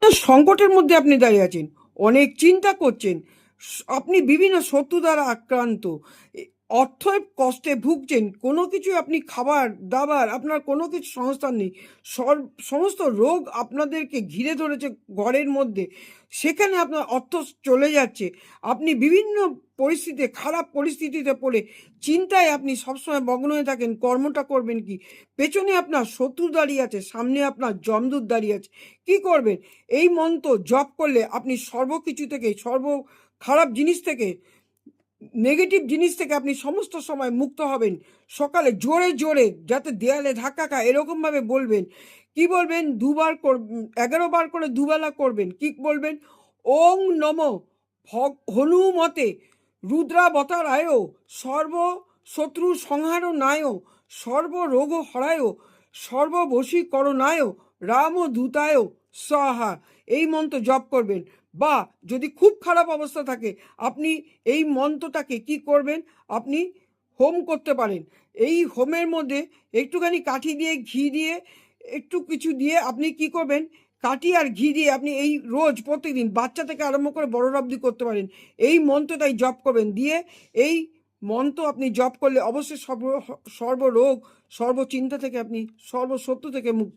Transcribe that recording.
সংকটের মধ্যে আপনি দাঁড়িয়ে আছেন, অনেক চিন্তা করছেন, আপনি বিভিন্ন শত্রু দ্বারা আক্রান্ত, অর্থের কষ্টে ভুগছেন, কোনো কিছু আপনি খাবার দাবার আপনার কোনো কিছু সংস্থান নেই, সমস্ত রোগ আপনাদেরকে ঘিরে ধরেছে ঘরের মধ্যে, সেখানে আপনার অর্থ চলে যাচ্ছে, আপনি বিভিন্ন পরিস্থিতিতে খারাপ পরিস্থিতিতে পড়ে চিন্তায় আপনি সবসময় মগ্ন হয়ে থাকেন, কর্মটা করবেন কি, পেছনে আপনার শত্রু দাঁড়িয়ে আছে, সামনে আপনার যমদূত দাঁড়িয়ে আছে, কি করবেন? এই মন্ত্র জপ করলে আপনি সর্বকিছু থেকে, খারাপ জিনিস থেকে, নেগেটিভ জিনিস থেকে আপনি সমস্ত সময় মুক্ত হবেন। সকালে জোরে জোরে, যাতে দেয়ালে ধাক্কা খায় এরকমভাবে বলবেন। কি বলবেন? 11বার করে দুবেলা করবেন। কি বলবেন? ওং নম হনুমতে রুদ্রাবতারায় সর্ব শত্রু সংহার নায় সর্বরোগ হরায় সর্ববশীকরণায় রামদূতায় স্বাহা। এই মন্ত্র জপ করবেন। বা যদি খুব খারাপ অবস্থা থাকে, আপনি এই মন্ত্রটাকে কি করবেন? আপনি হোম করতে পারেন। এই হোমের মধ্যে একটুখানি কাঠি দিয়ে, ঘি দিয়ে, একটু কিছু দিয়ে আপনি কি করবেন? কাঠি আর ঘি দিয়ে আপনি এই রোজ প্রত্যেকদিন বাচ্চা থেকে আরম্ভ করে বড় অবধি করতে পারেন। এই মন্ত্রটাই জপ করবেন। দিয়ে এই মন্ত্র আপনি জপ করলে অবশ্যই সর্বরোগ, সর্বচিন্তা থেকে আপনি, সর্বশত্রু থেকে মুক্ত